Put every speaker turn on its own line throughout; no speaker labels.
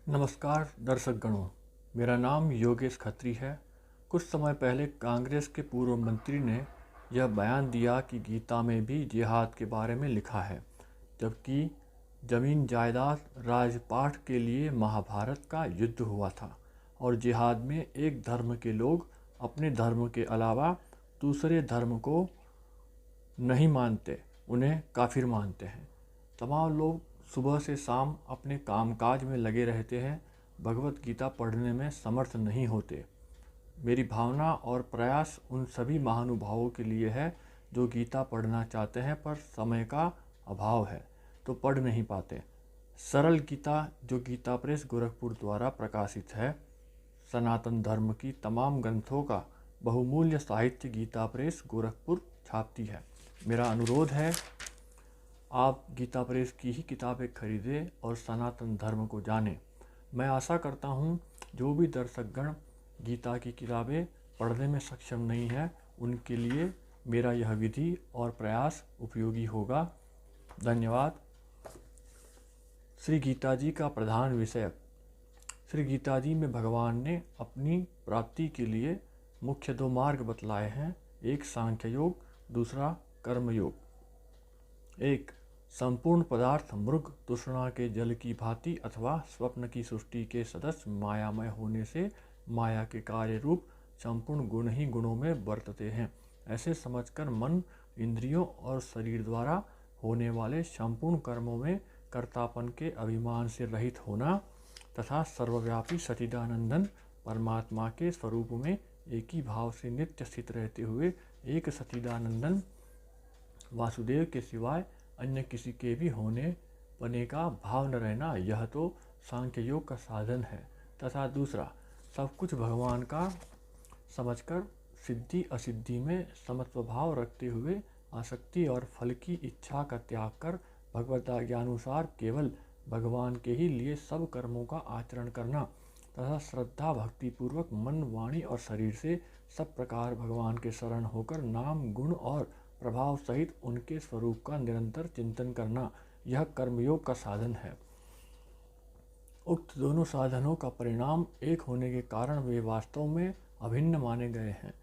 नमस्कार दर्शक गणों, मेरा नाम योगेश खत्री है। कुछ समय पहले कांग्रेस के पूर्व मंत्री ने यह बयान दिया कि गीता में भी जिहाद के बारे में लिखा है, जबकि जमीन जायदाद राजपाट के लिए महाभारत का युद्ध हुआ था और जिहाद में एक धर्म के लोग अपने धर्म के अलावा दूसरे धर्म को नहीं मानते, उन्हें काफिर मानते हैं। तमाम लोग सुबह से शाम अपने कामकाज में लगे रहते हैं, भगवत गीता पढ़ने में समर्थ नहीं होते। मेरी भावना और प्रयास उन सभी महानुभावों के लिए है जो गीता पढ़ना चाहते हैं पर समय का अभाव है तो पढ़ नहीं पाते। सरल गीता, जो गीता प्रेस गोरखपुर द्वारा प्रकाशित है, सनातन धर्म की तमाम ग्रंथों का बहुमूल्य साहित्य गीता प्रेस गोरखपुर छापती है। मेरा अनुरोध है, आप गीता प्रेस की ही किताबें खरीदें और सनातन धर्म को जानें। मैं आशा करता हूँ जो भी दर्शकगण गीता की किताबें पढ़ने में सक्षम नहीं है, उनके लिए मेरा यह विधि और प्रयास उपयोगी होगा। धन्यवाद। श्री गीता जी का प्रधान विषय। श्री गीता जी में भगवान ने अपनी प्राप्ति के लिए मुख्य दो मार्ग बतलाए हैं, एक सांख्य योग, दूसरा कर्म योग। एक, संपूर्ण पदार्थ मृग तृष्णा के जल की भांति अथवा स्वप्न की सृष्टि के सदस्य मायामय होने से माया के कार्य रूप संपूर्ण गुण ही गुणों में बरतते हैं। ऐसे समझकर मन, इंद्रियों और शरीर द्वारा होने वाले संपूर्ण कर्मों में कर्तापन के अभिमान से रहित होना तथा सर्वव्यापी सच्चिदानंदन परमात्मा के स्वरूप में एक ही भाव से नित्य स्थित रहते हुए एक सच्चिदानंदन वासुदेव के सिवाय अन्य किसी के भी होने बने का भाव न रहना, यह तो सांख्य योग का साधन है। तथा दूसरा, सब कुछ भगवान का समझकर सिद्धि असिद्धि में समत्व भाव रखते हुए आसक्ति और फल की इच्छा का त्याग कर भगवद्गीतानुसार केवल भगवान के ही लिए सब कर्मों का आचरण करना तथा श्रद्धा भक्ति पूर्वक मन, वाणी और शरीर से सब प्रकार भगवान के शरण होकर नाम, गुण और प्रभाव सहित उनके स्वरूप का निरंतर चिंतन करना, यह कर्मयोग का साधन है। उक्त दोनों साधनों का परिणाम एक होने के कारण वे वास्तव में अभिन्न माने गए हैं,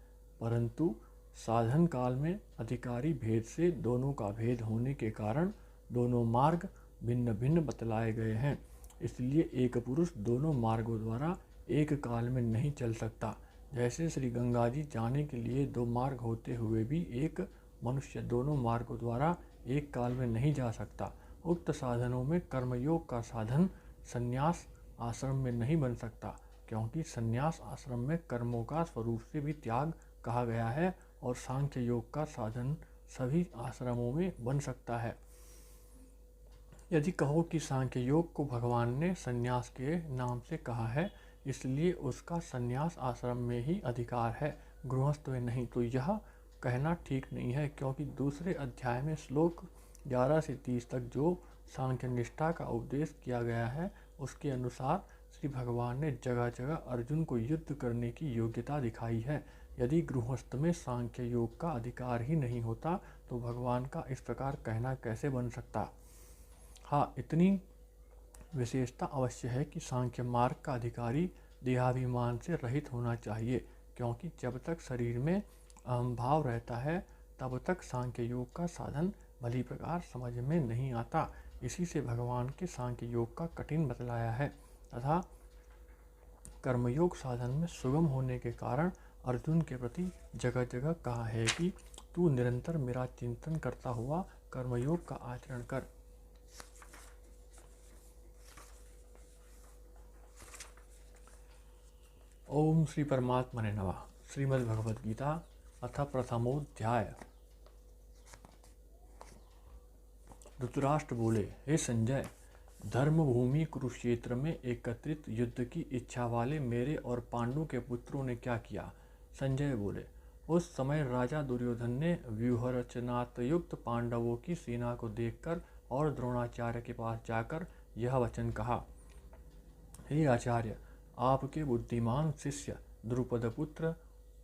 परंतु साधन काल में अधिकारी भेद से दोनों का भेद होने के कारण दोनों मार्ग भिन्न भिन्न बतलाए गए हैं। इसलिए एक पुरुष दोनों मार्गों द्वारा एक काल में नहीं चल सकता। जैसे श्री गंगा जी जाने के लिए दो मार्ग होते हुए भी एक मनुष्य दोनों मार्गों द्वारा एक काल में नहीं जा सकता। उक्त साधनों में कर्मयोग का साधन संन्यास आश्रम में नहीं बन सकता, क्योंकि संन्यास आश्रम में कर्मों का स्वरूप से भी त्याग कहा गया है और सांख्य योग का साधन सभी आश्रमों में बन सकता है। यदि कहो कि सांख्य योग को भगवान ने संन्यास के नाम से कहा है, इसलिए उसका संन्यास आश्रम में ही अधिकार है, गृहस्थ में नहीं, तो यह कहना ठीक नहीं है, क्योंकि दूसरे अध्याय में श्लोक 11 से 30 तक जो सांख्य निष्ठा का उपदेश किया गया है, उसके अनुसार श्री भगवान ने जगह जगह अर्जुन को युद्ध करने की योग्यता दिखाई है। यदि गृहस्थ में सांख्य योग का अधिकार ही नहीं होता तो भगवान का इस प्रकार कहना कैसे बन सकता। हाँ, इतनी विशेषता अवश्य है कि सांख्य मार्ग का अधिकारी देहाभिमान से रहित होना चाहिए, क्योंकि जब तक शरीर में अहम भाव रहता है तब तक सांख्य योग का साधन भली प्रकार समझ में नहीं आता। इसी से भगवान के सांख्य योग का कठिन बतलाया है तथा कर्मयोग साधन में सुगम होने के कारण अर्जुन के प्रति जगह जगह कहा है कि तू निरंतर मेरा चिंतन करता हुआ कर्मयोग का आचरण कर। ओम श्री परमात्मने नमः। श्रीमद् भगवद गीता अथ प्रथमोध्याय। धृतराष्ट्र बोले, हे संजय, धर्मभूमि कुरुक्षेत्र में एकत्रित युद्ध की इच्छा वाले मेरे और पांडु के पुत्रों ने क्या किया। संजय बोले, उस समय राजा दुर्योधन ने व्यूहरचनायुक्त पांडवों की सेना को देखकर और द्रोणाचार्य के पास जाकर यह वचन कहा, हे आचार्य, आपके बुद्धिमान शिष्य द्रुपद पुत्र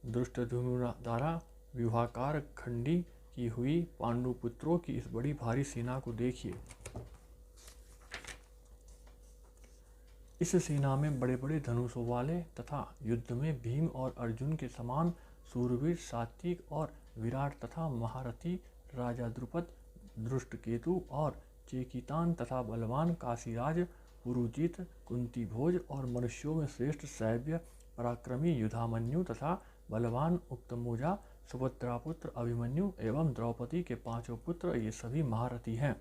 धृष्टद्युम्न द्वारा व्यूहाकार खंडी की हुई पांडु पुत्रों की इस बड़ी भारी सेना को देखिए। इस सेना में बड़े बड़े धनुषों वाले तथा युद्ध में भीम और अर्जुन के समान सूरवीर, सात्विक और विराट तथा महारथी राजा द्रुपद, धृष्टकेतु और चेकितान तथा बलवान काशीराज, पुरुजित, कुंती भोज और मनुष्यों में श्रेष्ठ सैव्य पराक्रमी युधामन्यु तथा बलवान उक्तमोजा, सुभद्रापुत्र अभिमन्यु एवं द्रौपदी के पांचों पुत्र, ये सभी महारथी हैं।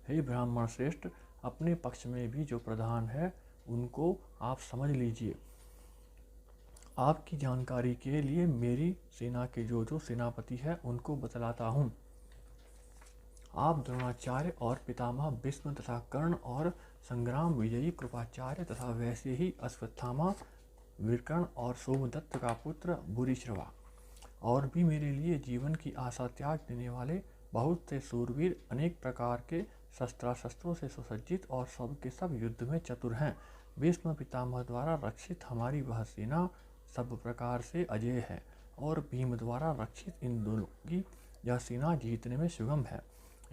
हे ब्राह्मण श्रेष्ठ, अपने पक्ष में भी जो प्रधान है उनको आप समझ लीजिए। आपकी जानकारी के लिए मेरी सेना के जो सेनापति है उनको बतलाता हूँ। आप द्रोणाचार्य और पितामह भीष्म तथा कर्ण और संग्राम विजयी कृपाचार्य तथा वैसे ही अश्वत्थामा, विकर्ण और सोमदत्त का पुत्र भूरिश्रवा, और भी मेरे लिए जीवन की आशा त्याग देने वाले बहुत से सूरवीर, अनेक प्रकार के शस्त्रों से सुसज्जित और सब के सब युद्ध में चतुर हैं। भीष्म पितामह द्वारा रक्षित हमारी वह सेना सब प्रकार से अजेय है और भीम द्वारा रक्षित इन दोनों की यह सेना जीतने में सुगम है।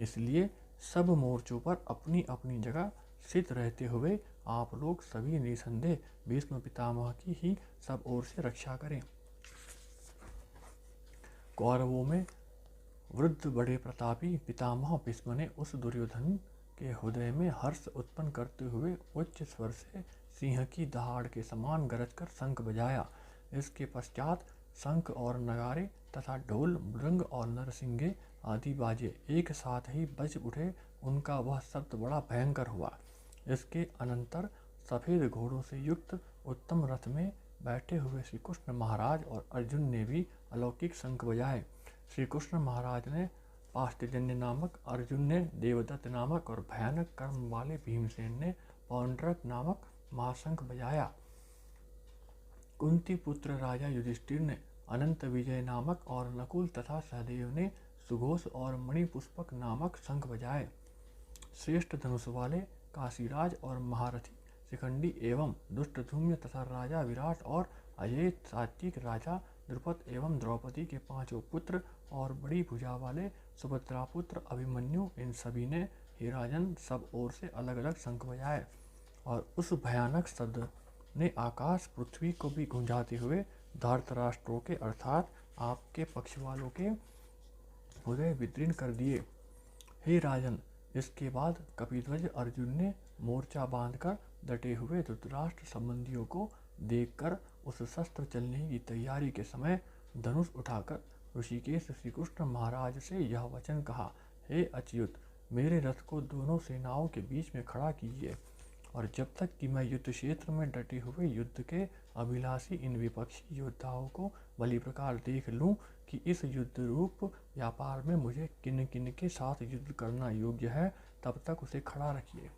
इसलिए सब मोर्चों पर अपनी अपनी जगह स्थित रहते हुए आप लोग सभी निसंदेह भीष्म पितामह की ही सब ओर से रक्षा करें। कौरवों में वृद्ध बड़े प्रतापी पितामह भीष्म ने उस दुर्योधन के हृदय में हर्ष उत्पन्न करते हुए उच्च स्वर से सिंह की दहाड़ के समान गरज कर शंख बजाया। इसके पश्चात शंख और नगारे तथा ढोल, मृदंग और नरसिंगे आदि बाजे एक साथ ही बज उठे। उनका वह शब्द बड़ा भयंकर हुआ। इसके अनंतर सफ़ेद घोड़ों से युक्त उत्तम रथ में बैठे हुए श्री कृष्ण महाराज और अर्जुन ने भी अलौकिक शंख बजाए। श्री कृष्ण महाराज ने पाष्टजन्य नामक, अर्जुन ने देवदत्त नामक और भयानक कर्म वाले भीमसेन ने पौंड्रक नामक महाशंख बजाया। कुंती पुत्र राजा युधिष्ठिर ने अनंत विजय नामक और नकुल तथा सहदेव ने सुघोष और मणिपुष्पक नामक शंख बजाए। श्रेष्ठ धनुष वाले काशीराज और महारथी शिखंडी एवं दुष्टधुम्न तथा राजा विराट और अजय सात्विक राजा द्रुपद एवं द्रौपदी के पांचों पुत्र और बड़ी भुजा वाले सुभद्रापुत्र अभिमन्यु, इन सभी ने हे राजन सब ओर से अलग अलग शंख बजाए और उस भयानक शब्द ने आकाश पृथ्वी को भी गूंजाते हुए धृतराष्ट्रों के अर्थात आपके पक्ष वालों के हृदय विदीर्ण कर दिए। हे राजन, इसके बाद कपिध्वज अर्जुन ने मोर्चा बांधकर डटे हुए धृतराष्ट्र संबंधियों को देखकर उस शस्त्र चलने की तैयारी के समय धनुष उठाकर ऋषिकेश श्री कृष्ण महाराज से यह वचन कहा, हे अच्युत, मेरे रथ को दोनों सेनाओं के बीच में खड़ा कीजिए और जब तक कि मैं युद्ध क्षेत्र में डटे हुए युद्ध के अभिलाषी इन विपक्षी योद्धाओं को भली प्रकार देख लूं कि इस युद्ध रूप व्यापार में मुझे किन किन के साथ युद्ध करना योग्य है, तब तक उसे खड़ा रखिए।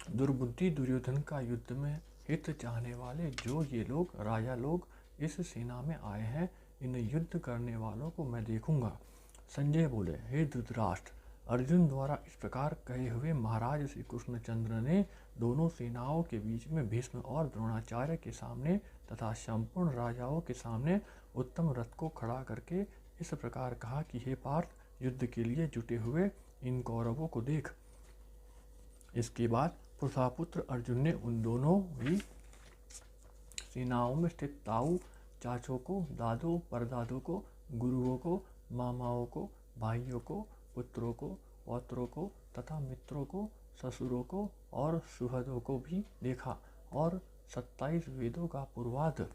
दुर्बुद्धि दुर्योधन का युद्ध में हित चाहने वाले जो ये लोग राजा लोग इस सेना में आए हैं, इन युद्ध करने वालों को मैं देखूंगा। संजय बोले, हे धृतराष्ट्र, अर्जुन द्वारा इस प्रकार कहे हुए महाराज श्री कृष्णचंद्र ने दोनों सेनाओं के बीच में भीष्म और द्रोणाचार्य के सामने तथा संपूर्ण राजाओं के सामने उत्तम रथ को खड़ा करके इस प्रकार कहा कि हे पार्थ, युद्ध के लिए जुटे हुए इन कौरवों को देख। इसके बाद पुरुषापुत्र अर्जुन ने उन दोनों ही सेनाओं में स्थित ताऊ, चाचों को, दादों, परदादों को, गुरुओं को, मामाओं को, भाइयों को, पुत्रों को, पौत्रों को तथा मित्रों को, ससुरों को और सुहृदों को भी देखा और 27 वेदों का पूर्वार्ध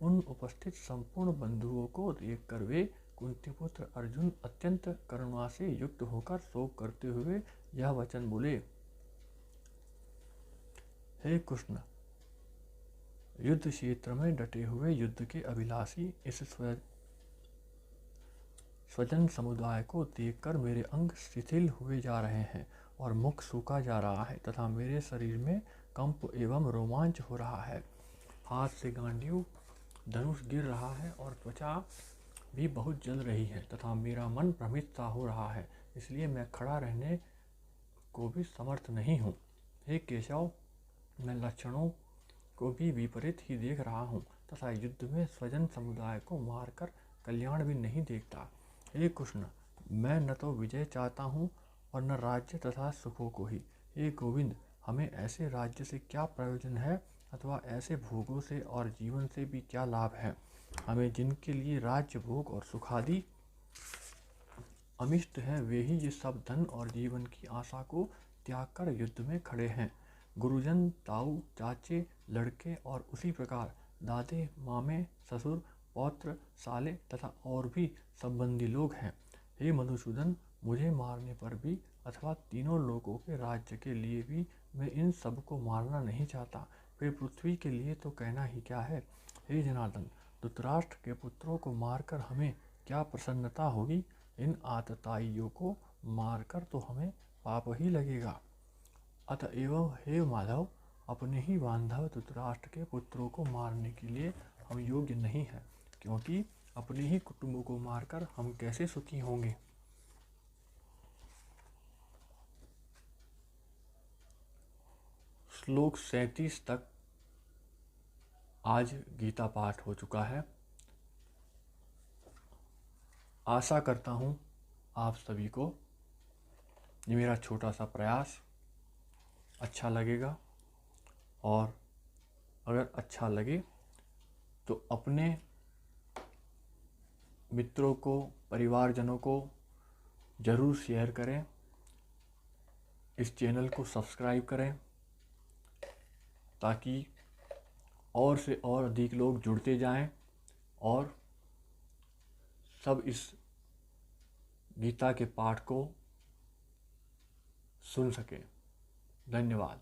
उन उपस्थित संपूर्ण बंधुओं को देखकर वे कुंतीपुत्र अर्जुन अत्यंत करुणा से युक्त होकर शोक करते हुए यह वचन बोले, हे कृष्ण, युद्ध क्षेत्र में डटे हुए युद्ध के अभिलाषी इस स्वजन समुदाय को देखकर मेरे अंग शिथिल हुए जा रहे हैं और मुख सूखा जा रहा है तथा मेरे शरीर में कंप एवं रोमांच हो रहा है। हाथ से गांडीव धनुष गिर रहा है और त्वचा भी बहुत जल रही है तथा मेरा मन भ्रमित सा हो रहा है, इसलिए मैं खड़ा रहने को भी समर्थ नहीं हूँ। हे केशव, मैं लक्षणों को भी विपरीत ही देख रहा हूँ तथा युद्ध में स्वजन समुदाय को मारकर कल्याण भी नहीं देखता। हे कृष्ण, मैं न तो विजय चाहता हूँ और न राज्य तथा सुखों को ही। हे गोविंद, हमें ऐसे राज्य से क्या प्रयोजन है अथवा ऐसे भोगों से और जीवन से भी क्या लाभ है। हमें जिनके लिए राज्य भोग और सुखादि अमिष्ट हैं वे ही ये सब धन और जीवन की आशा को त्याग कर युद्ध में खड़े हैं। गुरुजन, ताऊ, चाचे, लड़के और उसी प्रकार दादे, मामे, ससुर, पौत्र, साले तथा और भी संबंधी लोग हैं। हे मधुसूदन, मुझे मारने पर भी अथवा तीनों लोगों के राज्य के लिए भी मैं इन सब को मारना नहीं चाहता, फिर पृथ्वी के लिए तो कहना ही क्या है। हे जनार्दन, धृतराष्ट्र के पुत्रों को मारकर हमें क्या प्रसन्नता होगी। इन आतताइयों को मारकर तो हमें पाप ही लगेगा। अतएव हे माधव, अपने ही बांधव धृतराष्ट्र के पुत्रों को मारने के लिए हम योग्य नहीं हैं, क्योंकि अपने ही कुटुंबों को मारकर हम कैसे सुखी होंगे। श्लोक 37 तक आज गीता पाठ हो चुका है। आशा करता हूँ आप सभी को ये मेरा छोटा सा प्रयास अच्छा लगेगा, और अगर अच्छा लगे तो अपने मित्रों को, परिवारजनों को ज़रूर शेयर करें। इस चैनल को सब्सक्राइब करें ताकि और से और अधिक लोग जुड़ते जाएं और सब इस गीता के पाठ को सुन सकें। धन्यवाद।